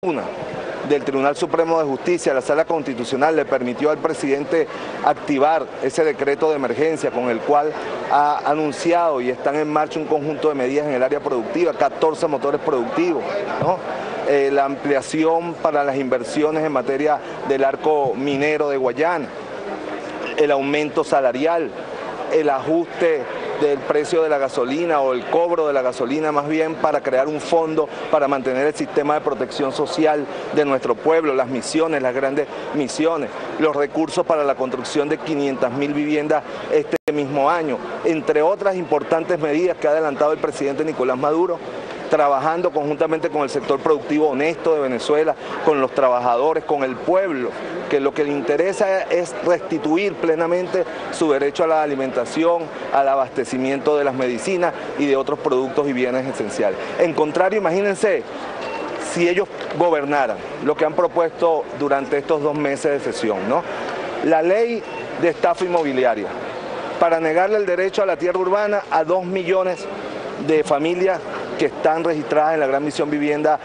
Una del Tribunal Supremo de Justicia, la Sala Constitucional le permitió al presidente activar ese decreto de emergencia con el cual ha anunciado y están en marcha un conjunto de medidas en el área productiva, 14 motores productivos, ¿no? La ampliación para las inversiones en materia del arco minero de Guayana, el aumento salarial, el ajuste del precio de la gasolina o el cobro de la gasolina más bien para crear un fondo para mantener el sistema de protección social de nuestro pueblo, las misiones, las grandes misiones, los recursos para la construcción de 500.000 viviendas este mismo año, entre otras importantes medidas que ha adelantado el presidente Nicolás Maduro, trabajando conjuntamente con el sector productivo honesto de Venezuela, con los trabajadores, con el pueblo, que lo que le interesa es restituir plenamente su derecho a la alimentación, al abastecimiento de las medicinas y de otros productos y bienes esenciales. En contrario, imagínense, si ellos gobernaran lo que han propuesto durante estos 2 meses de sesión, ¿no? La ley de estafa inmobiliaria, para negarle el derecho a la tierra urbana a 2 millones de familias que están registradas en la Gran Misión Vivienda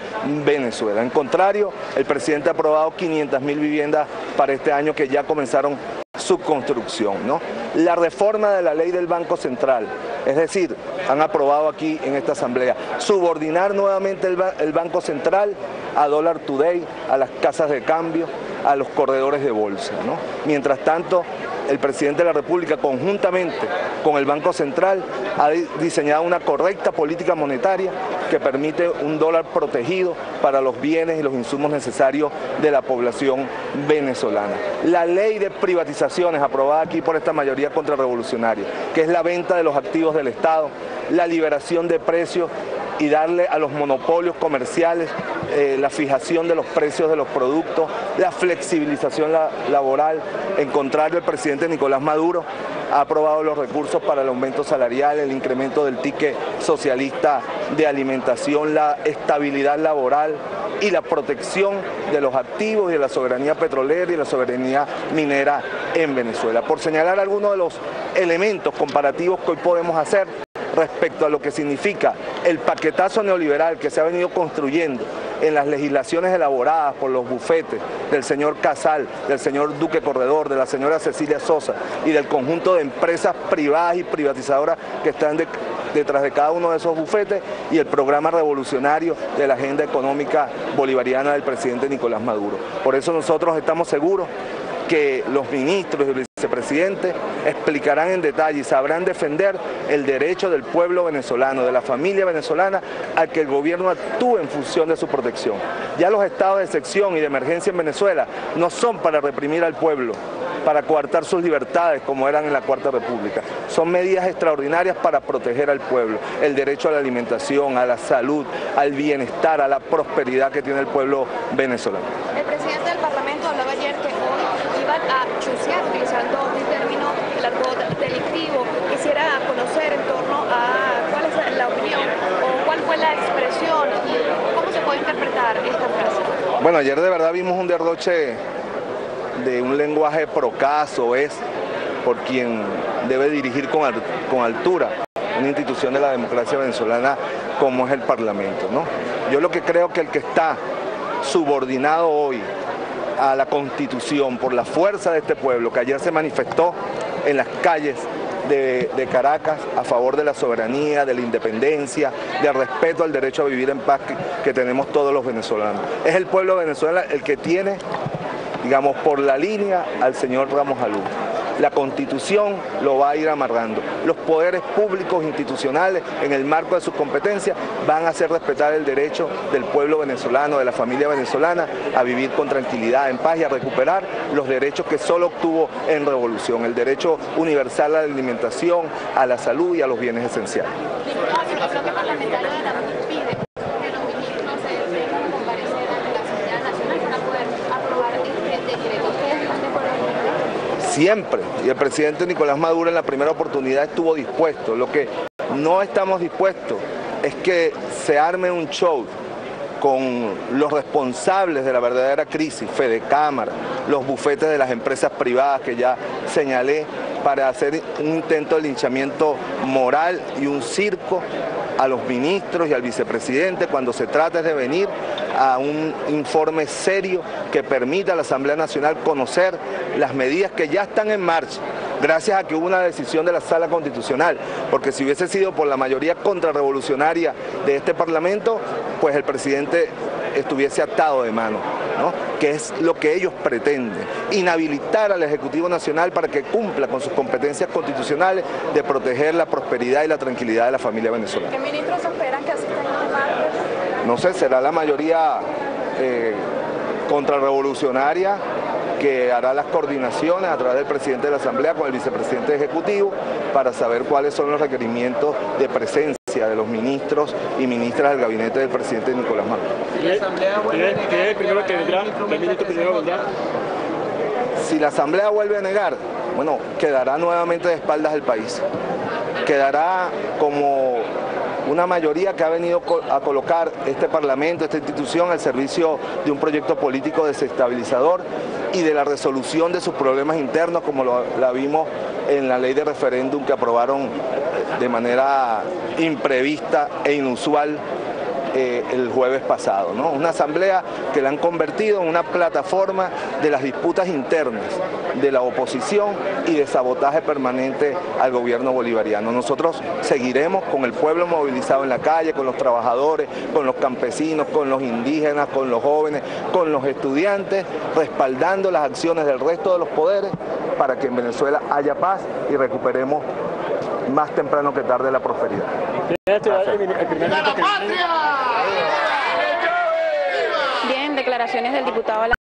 Venezuela. En contrario, el presidente ha aprobado 500.000 viviendas para este año que ya comenzaron su construcción, ¿no? La reforma de la ley del Banco Central, es decir, han aprobado aquí en esta asamblea, subordinar nuevamente el Banco Central a Dollar Today, a las casas de cambio, a los corredores de bolsa, ¿no? Mientras tanto, el presidente de la República, conjuntamente con el Banco Central, ha diseñado una correcta política monetaria que permite un dólar protegido para los bienes y los insumos necesarios de la población venezolana. La ley de privatizaciones aprobada aquí por esta mayoría contrarrevolucionaria, que es la venta de los activos del Estado, la liberación de precios y darle a los monopolios comerciales la fijación de los precios de los productos, la flexibilización laboral. En contrario, el presidente Nicolás Maduro ha aprobado los recursos para el aumento salarial, el incremento del ticket socialista de alimentación, la estabilidad laboral y la protección de los activos y de la soberanía petrolera y la soberanía minera en Venezuela. Por señalar algunos de los elementos comparativos que hoy podemos hacer respecto a lo que significa el paquetazo neoliberal que se ha venido construyendo en las legislaciones elaboradas por los bufetes del señor Casal, del señor Duque Corredor, de la señora Cecilia Sosa y del conjunto de empresas privadas y privatizadoras que están detrás de cada uno de esos bufetes, y el programa revolucionario de la agenda económica bolivariana del presidente Nicolás Maduro. Por eso nosotros estamos seguros que los ministros y el vicepresidente explicarán en detalle y sabrán defender el derecho del pueblo venezolano, de la familia venezolana, a que el gobierno actúe en función de su protección. Ya los estados de excepción y de emergencia en Venezuela no son para reprimir al pueblo, para coartar sus libertades como eran en la Cuarta República. Son medidas extraordinarias para proteger al pueblo, el derecho a la alimentación, a la salud, al bienestar, a la prosperidad que tiene el pueblo venezolano. El presidente del Parlamento hablaba ayer que hoy iban a chucear, utilizando un término, el argot delictivo. Quisiera conocer en torno a cuál es la opinión o cuál fue la expresión y cómo se puede interpretar esta frase. Bueno, ayer de verdad vimos un derroche de un lenguaje procaso, por quien debe dirigir con altura una institución de la democracia venezolana como es el Parlamento, ¿no? Yo lo que creo que el que está subordinado hoy a la Constitución por la fuerza de este pueblo, que ayer se manifestó en las calles de Caracas a favor de la soberanía, de la independencia, del respeto al derecho a vivir en paz que tenemos todos los venezolanos. Es el pueblo de Venezuela el que tiene, digamos, por la línea al señor Ramos Alú. La Constitución lo va a ir amarrando. Los poderes públicos institucionales, en el marco de sus competencias, van a hacer respetar el derecho del pueblo venezolano, de la familia venezolana, a vivir con tranquilidad, en paz y a recuperar los derechos que solo obtuvo en revolución, el derecho universal a la alimentación, a la salud y a los bienes esenciales. Siempre, y el presidente Nicolás Maduro en la primera oportunidad estuvo dispuesto. Lo que no estamos dispuestos es que se arme un show con los responsables de la verdadera crisis, Fedecámara, los bufetes de las empresas privadas que ya señalé, para hacer un intento de linchamiento moral y un circo a los ministros y al vicepresidente cuando se trata de venir a un informe serio que permita a la Asamblea Nacional conocer las medidas que ya están en marcha, gracias a que hubo una decisión de la Sala Constitucional, porque si hubiese sido por la mayoría contrarrevolucionaria de este Parlamento, pues el presidente estuviese atado de mano, ¿no? Que es lo que ellos pretenden, inhabilitar al Ejecutivo Nacional para que cumpla con sus competencias constitucionales de proteger la prosperidad y la tranquilidad de la familia venezolana. ¿Qué ministros esperan que asistan el martes? No sé, será la mayoría contrarrevolucionaria que hará las coordinaciones a través del presidente de la Asamblea con el vicepresidente ejecutivo para saber cuáles son los requerimientos de presencia de los ministros y ministras del gabinete del presidente Nicolás Maduro. Si la Asamblea vuelve a negar, bueno, quedará nuevamente de espaldas del país. Quedará como una mayoría que ha venido a colocar este Parlamento, esta institución, al servicio de un proyecto político desestabilizador y de la resolución de sus problemas internos, como la vimos en la ley de referéndum que aprobaron de manera imprevista e inusual el jueves pasado, ¿no? Una asamblea que la han convertido en una plataforma de las disputas internas de la oposición y de sabotaje permanente al gobierno bolivariano. Nosotros seguiremos con el pueblo movilizado en la calle, con los trabajadores, con los campesinos, con los indígenas, con los jóvenes, con los estudiantes, respaldando las acciones del resto de los poderes para que en Venezuela haya paz y recuperemos más temprano que tarde la prosperidad. Bien, declaraciones del diputado.